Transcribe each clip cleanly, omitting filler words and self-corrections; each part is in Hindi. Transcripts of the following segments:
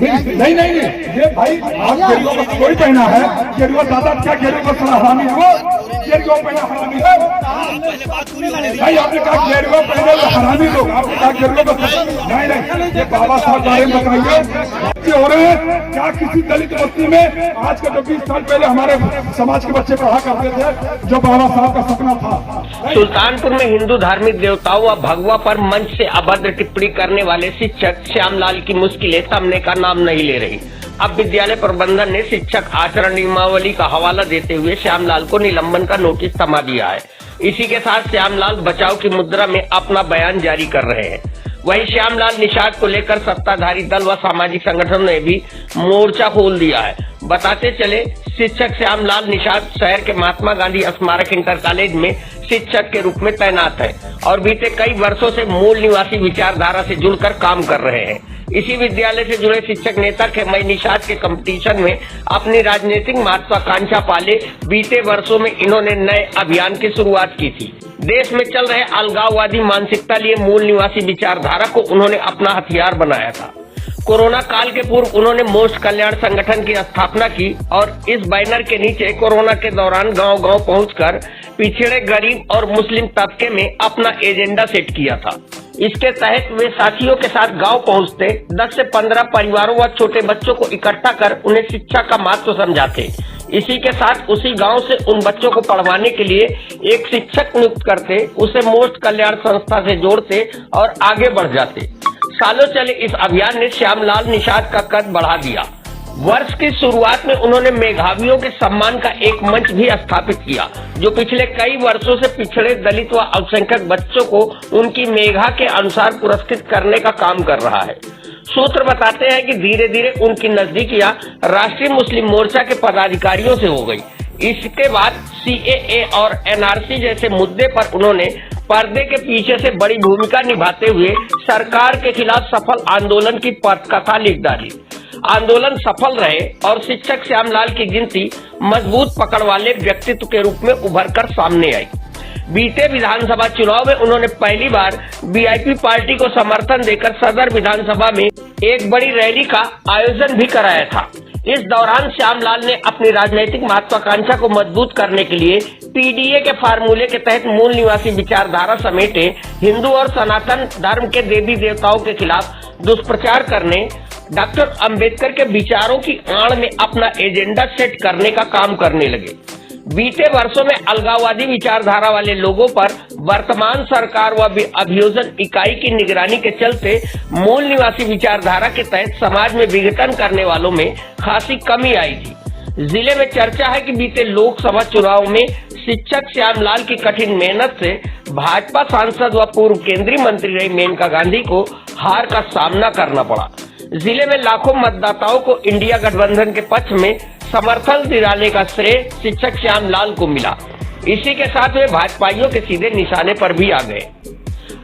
नहीं नहीं नहीं, ये भाई आप गेरुआ का कोई पहना है, गेरुआ दादा क्या गेरुआ का सारा हरामी है, गेरुआ पहना हरामी है भाई। आपने कहा गेरुआ पहने हरामी लोग, आपने कहा गेरुआ का नहीं नहीं, ये बाबा साहब बारे में बताइए हो रहे हैं क्या किसी दलित बस्ती में आज के 20 साल पहले हमारे समाज के बच्चे पढ़ा करते थे जो बाबा साहब का सपना था। सुल्तानपुर में हिंदू धार्मिक देवताओं व भगवा पर मंच से अभद्र टिप्पणी करने वाले शिक्षक श्यामलाल की मुश्किलें थमने का नाम नहीं ले रही। अब विद्यालय प्रबंधन ने शिक्षक आचरण नियमावली का हवाला देते हुए श्यामलाल को निलंबन का नोटिस थमा दिया है। इसी के साथ श्यामलाल बचाव की मुद्रा में अपना बयान जारी कर रहे हैं। वहीं श्यामलाल निषाद को लेकर सत्ताधारी दल व सामाजिक संगठनों ने भी मोर्चा खोल दिया है। बताते चले, शिक्षक श्यामलाल निषाद शहर के महात्मा गांधी स्मारक इंटर कॉलेज में शिक्षक के रूप में तैनात है और बीते कई वर्षों से मूल निवासी विचारधारा से जुड़कर काम कर रहे हैं। इसी विद्यालय से जुड़े शिक्षक नेता खेमई निषाद के कंपटीशन में अपनी राजनीतिक महत्वाकांक्षा पाले बीते वर्षों में इन्होंने नए अभियान की शुरुआत की थी। देश में चल रहे अलगाववादी मानसिकता लिए मूल निवासी विचारधारा को उन्होंने अपना हथियार बनाया था। कोरोना काल के पूर्व उन्होंने मोस्ट कल्याण संगठन की स्थापना की और इस बैनर के नीचे कोरोना के दौरान गांव-गांव पहुंचकर पिछड़े, गरीब और मुस्लिम तबके में अपना एजेंडा सेट किया था। इसके तहत वे साथियों के साथ गांव पहुंचते, 10 से 15 परिवारों व छोटे बच्चों को इकट्ठा कर उन्हें शिक्षा का महत्व समझाते। इसी के साथ उसी गांव से उन बच्चों को पढ़वाने के लिए एक शिक्षक नियुक्त करते, उसे मोस्ट कल्याण संस्था से जोड़ते और आगे बढ़ जाते। सालों चले इस अभियान ने श्यामलाल निषाद का कद बढ़ा दिया। वर्ष की शुरुआत में उन्होंने मेधावियों के सम्मान का एक मंच भी स्थापित किया, जो पिछले कई वर्षों से पिछड़े, दलित व अल्पसंख्यक बच्चों को उनकी मेधा के अनुसार पुरस्कृत करने का काम कर रहा है। सूत्र बताते हैं कि धीरे धीरे उनकी नजदीकियां राष्ट्रीय मुस्लिम मोर्चा के पदाधिकारियों से हो गई। इसके बाद CAA और NRC जैसे मुद्दे पर उन्होंने पर्दे के पीछे से बड़ी भूमिका निभाते हुए सरकार के खिलाफ सफल आंदोलन की पटकथा लिख डाली। आंदोलन सफल रहे और शिक्षक श्यामलाल की गिनती मजबूत पकड़ वाले व्यक्तित्व के रूप में उभरकर सामने आई। बीते विधानसभा चुनाव में उन्होंने पहली बार VIP पार्टी को समर्थन देकर सदर विधानसभा में एक बड़ी रैली का आयोजन भी कराया था। इस दौरान श्यामलाल ने अपनी राजनीतिक महत्वाकांक्षा को मजबूत करने के लिए PDA के फार्मूले के तहत मूल निवासी विचारधारा समेटे हिंदू और सनातन धर्म के देवी देवताओं के खिलाफ दुष्प्रचार करने, डॉक्टर अंबेडकर के विचारों की आड़ में अपना एजेंडा सेट करने का काम करने लगे। बीते वर्षों में अलगाववादी विचारधारा वाले लोगों पर वर्तमान सरकार व अभियोजन इकाई की निगरानी के चलते मूल निवासी विचारधारा के तहत समाज में विघटन करने वालों में खासी कमी आई थी। जिले में चर्चा है कि बीते लोकसभा चुनाव में शिक्षक श्यामलाल की कठिन मेहनत से भाजपा सांसद व पूर्व केंद्रीय मंत्री रही मेनका गांधी को हार का सामना करना पड़ा। जिले में लाखों मतदाताओं को इंडिया गठबंधन के पक्ष में समर्थन दिलाने का श्रेय शिक्षक श्यामलाल को मिला। इसी के साथ वे भाजपाइयों के सीधे निशाने पर भी आ गए।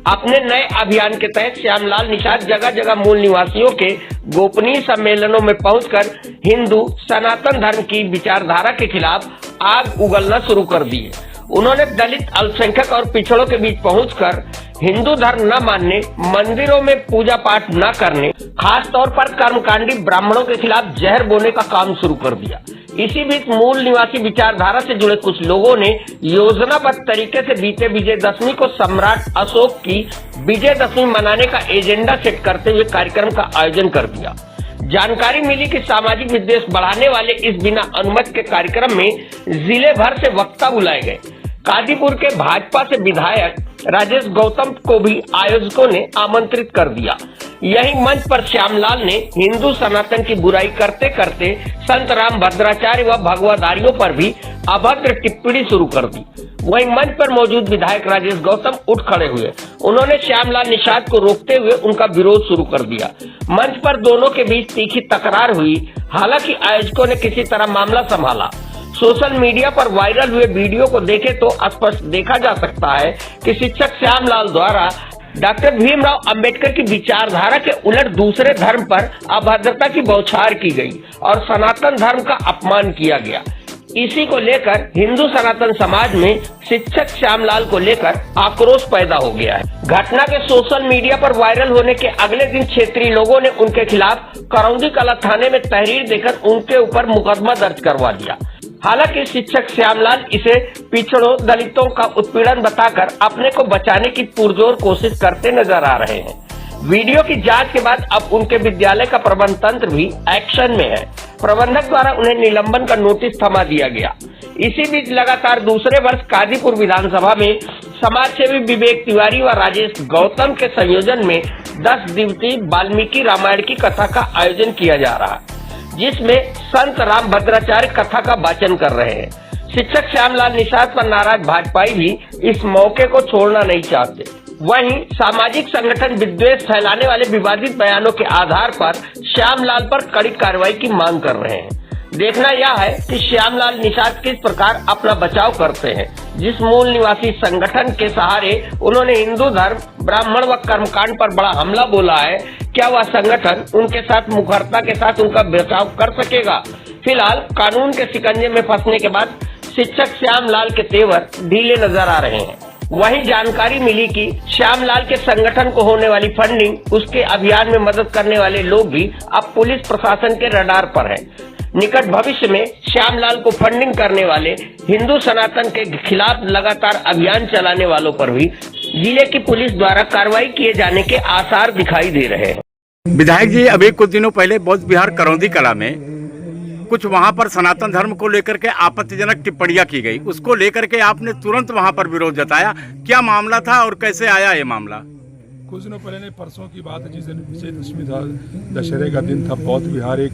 अपने नए अभियान के तहत श्यामलाल निषाद जगह जगह मूल निवासियों के गोपनीय सम्मेलनों में पहुंचकर हिंदू सनातन धर्म की विचारधारा के खिलाफ आग उगलना शुरू कर दी है। उन्होंने दलित, अल्पसंख्यक और पिछड़ों के बीच पहुंचकर हिंदू धर्म न मानने, मंदिरों में पूजा पाठ न करने, खास तौर पर कर्मकांडी ब्राह्मणों के खिलाफ जहर बोने का काम शुरू कर दिया। इसी बीच मूल निवासी विचारधारा से जुड़े कुछ लोगों ने योजनाबद्ध तरीके से बीते विजयदशमी को सम्राट अशोक की विजयदशमी मनाने का एजेंडा सेट करते हुए कार्यक्रम का आयोजन कर दिया। जानकारी मिली कि सामाजिक विद्वेष बढ़ाने वाले इस बिना अनुमति के कार्यक्रम में जिले भर से वक्ता बुलाए गए। कादीपुर के भाजपा से विधायक राजेश गौतम को भी आयोजकों ने आमंत्रित कर दिया। यही मंच पर श्यामलाल ने हिंदू सनातन की बुराई करते करते संत राम भद्राचार्य व भगवाधारियों पर भी अभद्र टिप्पणी शुरू कर दी। वहीं मंच पर मौजूद विधायक राजेश गौतम उठ खड़े हुए। उन्होंने श्यामलाल निषाद को रोकते हुए उनका विरोध शुरू कर दिया। मंच पर दोनों के बीच तीखी तकरार हुई। हालांकि आयोजकों ने किसी तरह मामला संभाला। सोशल मीडिया पर वायरल हुए वीडियो को देखे तो स्पष्ट देखा जा सकता है कि शिक्षक श्यामलाल द्वारा डॉक्टर भीमराव अंबेडकर की विचारधारा के उलट दूसरे धर्म पर अभद्रता की बौछार की गई और सनातन धर्म का अपमान किया गया। इसी को लेकर हिंदू सनातन समाज में शिक्षक श्यामलाल को लेकर आक्रोश पैदा हो गया है। घटना के सोशल मीडिया पर वायरल होने के अगले दिन क्षेत्रीय लोगों ने उनके खिलाफ करौंदी कला थाने में तहरीर देकर उनके ऊपर मुकदमा दर्ज करवा दिया। हालांकि शिक्षक श्यामलाल इसे पिछड़ों दलितों का उत्पीड़न बताकर अपने को बचाने की पुरजोर कोशिश करते नजर आ रहे हैं। वीडियो की जांच के बाद अब उनके विद्यालय का प्रबंध तंत्र भी एक्शन में है। प्रबंधक द्वारा उन्हें निलंबन का नोटिस थमा दिया गया। इसी बीच लगातार दूसरे वर्ष काजीपुर विधानसभा में समाजसेवी विवेक तिवारी व राजेश गौतम के संयोजन में 10 दिवसीय वाल्मीकि रामायण की कथा का आयोजन किया जा रहा है, जिसमें संत राम भद्राचार्य कथा का वाचन कर रहे हैं। शिक्षक श्यामलाल निषाद पर नाराज भाजपाई भी इस मौके को छोड़ना नहीं चाहते। वहीं सामाजिक संगठन विद्वेष फैलाने वाले विवादित बयानों के आधार पर श्यामलाल पर कड़ी कार्रवाई की मांग कर रहे हैं। देखना यह है कि श्यामलाल निषाद किस प्रकार अपना बचाव करते हैं। जिस मूल निवासी संगठन के सहारे उन्होंने हिंदू धर्म, ब्राह्मण व कर्मकांड पर बड़ा हमला बोला है, क्या वह संगठन उनके साथ मुखरता के साथ उनका बचाव कर सकेगा? फिलहाल कानून के शिकंजे में फंसने के बाद शिक्षक श्यामलाल के तेवर ढीले नजर आ रहे हैं। वहीं जानकारी मिली कि श्यामलाल के संगठन को होने वाली फंडिंग, उसके अभियान में मदद करने वाले लोग भी अब पुलिस प्रशासन के रडार पर हैं। निकट भविष्य में श्यामलाल को फंडिंग करने वाले हिंदू सनातन के खिलाफ लगातार अभियान चलाने वालों पर भी जिले की पुलिस द्वारा कार्रवाई किए जाने के आसार दिखाई दे रहे हैं। विधायक जी, अभी कुछ दिनों पहले बौद्ध विहार करौंदी कला में कुछ वहां पर सनातन धर्म को लेकर के आपत्तिजनक टिप्पणियां की गई, उसको लेकर के आपने तुरंत वहां पर विरोध जताया। क्या मामला था और कैसे आया ये मामला? कुछ दिनों पहले परसों की बात है, जिस दिन विजयदशमी था, दशहरे का दिन था। बौद्ध विहार एक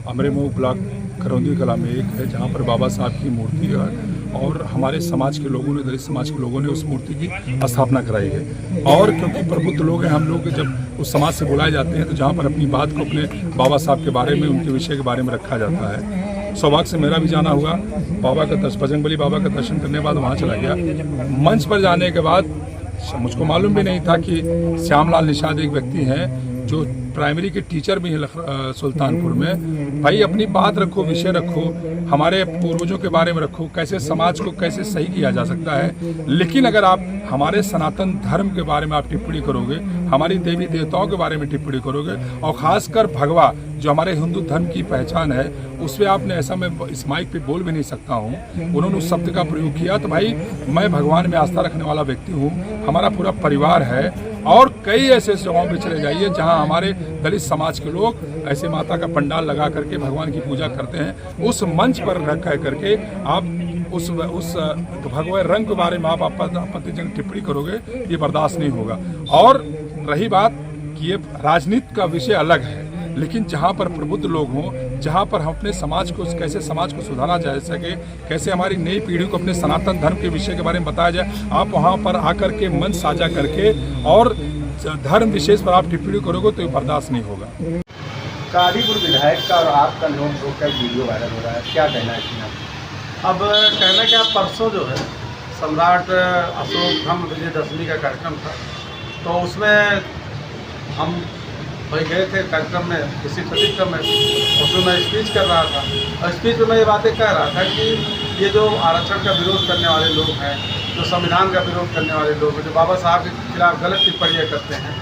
अमरेमऊ ब्लॉक करौंदी कला में एक है, जहाँ पर बाबा साहब की मूर्ति है और हमारे समाज के लोगों ने, दलित समाज के लोगों ने उस मूर्ति की स्थापना कराई है। और क्योंकि प्रबुद्ध लोग हैं हम लोग, जब उस समाज से बुलाए जाते हैं तो जहाँ पर अपनी बात को अपने बाबा साहब के बारे में, उनके विषय के बारे में रखा जाता है। सौभाग्य से मेरा भी जाना हुआ, बाबा का बजरंगबली बाबा का दर्शन करने के बाद वहाँ चला गया। मंच पर जाने के बाद मुझको मालूम भी नहीं था कि श्यामलाल निषाद एक व्यक्ति हैं जो प्राइमरी के टीचर भी हैं सुल्तानपुर में। भाई अपनी बात रखो, विषय रखो, हमारे पूर्वजों के बारे में रखो, कैसे समाज को कैसे सही किया जा सकता है। लेकिन अगर आप हमारे सनातन धर्म के बारे में आप टिप्पणी करोगे, हमारी देवी देवताओं के बारे में टिप्पणी करोगे और खासकर भगवा जो हमारे हिंदू धर्म की पहचान है, उसमें आपने ऐसा, मैं इस माइक पे बोल भी नहीं सकता हूँ, उन्होंने उस शब्द का प्रयोग किया। तो भाई मैं भगवान में आस्था रखने वाला व्यक्ति हूँ, हमारा पूरा परिवार है और कई ऐसे जगहों पे चले जाइए जहाँ हमारे दलित समाज के लोग ऐसे माता का पंडाल लगा करके भगवान की पूजा करते हैं। उस मंच पर रख करके आप उस भगवा रंग के बारे में आप आपत्तिजनक टिप्पणी करोगे, ये बर्दाश्त नहीं होगा। और रही बात कि ये राजनीति का विषय अलग है, लेकिन जहाँ पर प्रबुद्ध लोग हों, जहाँ पर हम अपने समाज को कैसे समाज को सुधारा जा सके, कैसे हमारी नई पीढ़ी को अपने सनातन धर्म के विषय के बारे में बताया जाए, आप वहाँ पर आकर के मंच साझा करके और धर्म विशेष पर आप टिप्पणी करोगे तो ये बर्दाश्त नहीं होगा। काजीपुर विधायक का और आपका नोट का वीडियो वायरल हो रहा है, क्या कहना है इसमें? अब कहना क्या, परसों जो है सम्राट अशोक धर्म विजयदशमी का कार्यक्रम था, तो उसमें हम भाई गए थे कार्यक्रम में, किसी प्रतिक्रम में, उसमें मैं स्पीच कर रहा था और स्पीच में मैं ये बातें कह रहा था कि ये जो आरक्षण का विरोध करने वाले लोग हैं, जो संविधान का विरोध करने वाले लोग हैं, जो बाबा साहब के खिलाफ गलत टिप्पणियाँ करते हैं,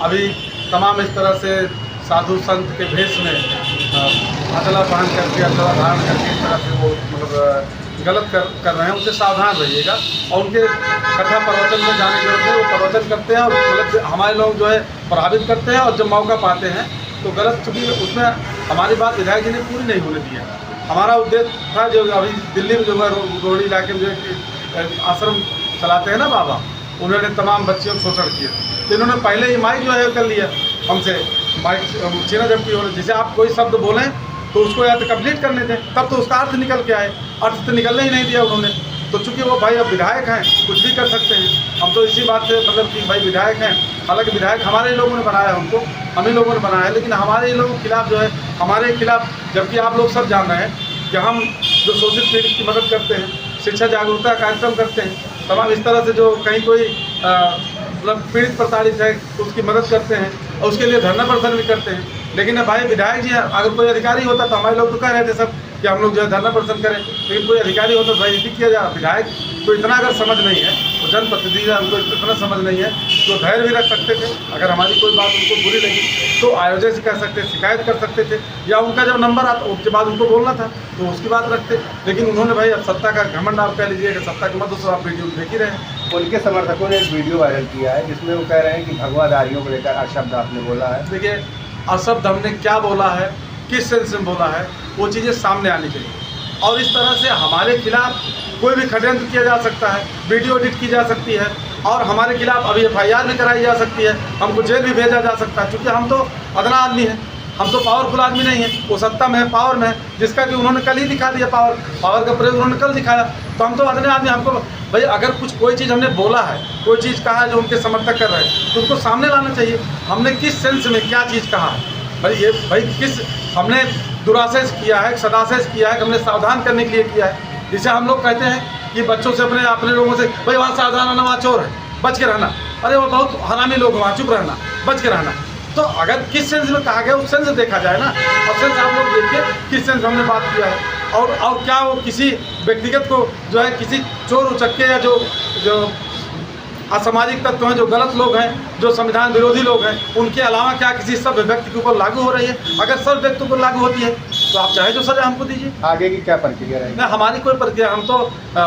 अभी तमाम इस तरह से साधु संत के भेष में अचला पहन करके, अचला धारण करके इस तरह से वो मतलब गलत कर रहे हैं, उनसे सावधान रहिएगा। और उनके कथा प्रवचन में जाने के लिए वो प्रवचन करते हैं और मतलब हमारे लोग जो है प्रभावित करते हैं, और जब मौका पाते हैं तो गलत, चूँकि उसमें हमारी बात विधायक जी ने पूरी नहीं होने दी है। हमारा उद्देश्य था, जो अभी दिल्ली में जो है रोहड़ी इलाके में जो आश्रम चलाते हैं ना बाबा, उन्होंने तमाम बच्चियों को शोषण किया, तो इन्होंने पहले ही माइक जो है कर लिया हमसे, माइक छीना जबकि हो, जैसे आप कोई शब्द बोलें तो उसको या तो कंप्लीट करने दें, तब तो उसका अर्थ निकल के आए, अर्थ तो निकलने ही नहीं दिया उन्होंने। तो चूंकि वो भाई अब विधायक हैं, कुछ भी कर सकते हैं। हम तो इसी बात से मतलब कि भाई विधायक हैं, हालांकि विधायक हमारे ही लोगों ने बनाया है उनको, हम ही लोगों ने बनाया है, लेकिन हमारे ही लोगों के खिलाफ जो है, हमारे खिलाफ, जबकि आप लोग सब जान रहे हैं कि हम जो शोषित पीड़ित की मदद करते हैं, शिक्षा जागरूकता कार्यक्रम करते हैं, तमाम इस तरह से जो कहीं कोई मतलब पीड़ित प्रताड़ित है तो उसकी मदद करते हैं और उसके लिए धरना प्रदर्शन भी करते हैं। लेकिन भाई विधायक जी, अगर कोई अधिकारी होता तो हमारे लोग तो कह रहे थे सब कि हम लोग जो है धरना प्रदर्शन करें, लेकिन कोई अधिकारी हो तो राजनीति किया जाए। विधायक को इतना अगर समझ नहीं है, तो जनप्रतिनिधि उनको इतना समझ नहीं है, तो धैर्य भी रख सकते थे। अगर हमारी कोई बात उनको बुरी लगी तो आयोजक से कह सकते, शिकायत कर सकते थे, या उनका जब नंबर आता उसके बाद उनको बोलना था तो उसकी बात रखते। लेकिन उन्होंने भाई अब सत्ता का घमंड आप कह लीजिए कि सत्ता के मत दूसरा आप वीडियो देख ही रहे हैं। उनके समर्थकों ने एक वीडियो वायरल किया है जिसमें वो कह रहे हैं कि भगवाधारियों को लेकर अशब्द आपने बोला है। देखिए, अशब्द हमने क्या बोला है, किस सेंस में बोला है, वो चीज़ें सामने आनी चाहिए। और इस तरह से हमारे खिलाफ कोई भी षड्यंत्र किया जा सकता है, वीडियो एडिट की जा सकती है, और हमारे खिलाफ अभी FIR भी कराई जा सकती है, हमको जेल भी भेजा जा सकता है। क्योंकि हम तो अदना आदमी हैं, हम तो पावरफुल आदमी नहीं है। वो सत्ता में है, पावर में है, जिसका कि उन्होंने कल ही दिखा दिया, पावर का प्रयोग उन्होंने कल दिखाया। तो हम तो अदना आदमी, हमको भाई अगर कोई चीज़ हमने बोला है, कोई चीज़ कहा है जो उनके समर्थक कर रहे हैं, तो उनको सामने लाना चाहिए। हमने किस सेंस में क्या चीज़ कहा है भाई किस हमने दुराशय से किया है, सदाशय से किया है, हमने सावधान करने के लिए किया है। जिसे हम लोग कहते हैं कि बच्चों से अपने लोगों से भाई वहाँ सावधान रहना, वहाँ चोर है, बच के रहना, अरे वो बहुत हरामी लोग वहाँ चुप रहना, बच के रहना। तो अगर किस सेंस में कहा गया उस सेंस देखा जाए ना, और सेंस आप लोग देखिए किस सेंस हमने बात किया है। और क्या वो किसी व्यक्तिगत को जो है किसी चोर उचक्के या जो असामाजिक तत्व हैं, जो गलत लोग हैं, जो संविधान विरोधी लोग हैं, उनके अलावा क्या किसी सब व्यक्ति के ऊपर लागू हो रही है? अगर सब व्यक्ति को लागू होती है तो आप चाहे जो सजा हमको दीजिए। आगे की क्या प्रक्रिया रहेगी? नहीं, हमारी कोई प्रक्रिया, हम तो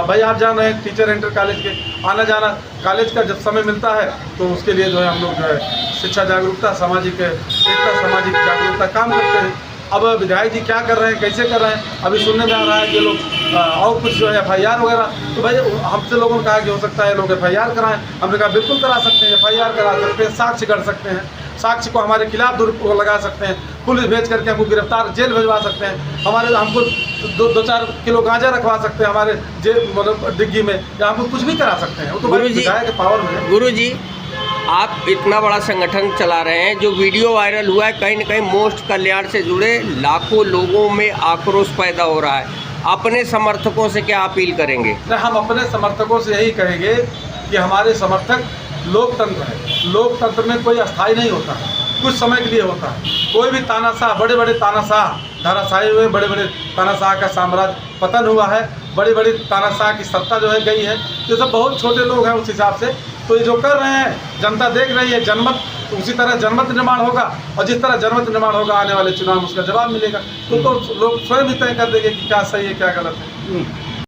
भाई आप जान रहे हैं टीचर इंटर कॉलेज के आना जाना, कॉलेज का जब समय मिलता है तो उसके लिए जो है हम लोग जो है शिक्षा जागरूकता, सामाजिक एकता, सामाजिक जागरूकता काम करते हैं। अब विधायक जी क्या कर रहे हैं, कैसे कर रहे हैं, अभी सुनने में आ रहा है कि लोग और कुछ जो है FIR वगैरह, तो भाई हमसे लोगों ने कहा कि हो सकता है लोग FIR कराएं। हमने कहा बिल्कुल करा सकते हैं, FIR करा सकते हैं, साक्ष्य कर सकते हैं, साक्ष्य को हमारे खिलाफ लगा सकते हैं, पुलिस भेज करके हमको गिरफ्तार जेल भिजवा सकते हैं, हमको 2-4 किलो गांजा रखवा सकते हैं हमारे जेल मतलब डिग्गी में, या हमको कुछ भी करा सकते हैं। वो तो भाई विधायक के पावर में है। गुरु जी, आप इतना बड़ा संगठन चला रहे हैं, जो वीडियो वायरल हुआ है, कहीं न कहीं मोस्ट कल्याण से जुड़े लाखों लोगों में आक्रोश पैदा हो रहा है। अपने समर्थकों से क्या अपील करेंगे? हम अपने समर्थकों से यही कहेंगे कि हमारे समर्थक लोकतंत्र है, लोकतंत्र में कोई अस्थाई नहीं होता, कुछ समय के लिए होता है। कोई भी तानाशाह, बड़े बड़े तानाशाह धराशायी हुए, बड़े बड़े तानाशाह का साम्राज्य पतन हुआ है, बड़ी बड़ी तानाशाह की सत्ता जो है गई है। ये सब बहुत छोटे लोग हैं उस हिसाब से। तो ये जो कर रहे हैं, जनता देख रही है, जनमत, तो उसी तरह जनमत निर्माण होगा, और जिस तरह जनमत निर्माण होगा आने वाले चुनाव में उसका जवाब मिलेगा। तो लोग स्वयं ही तय कर देंगे कि क्या सही है क्या गलत है।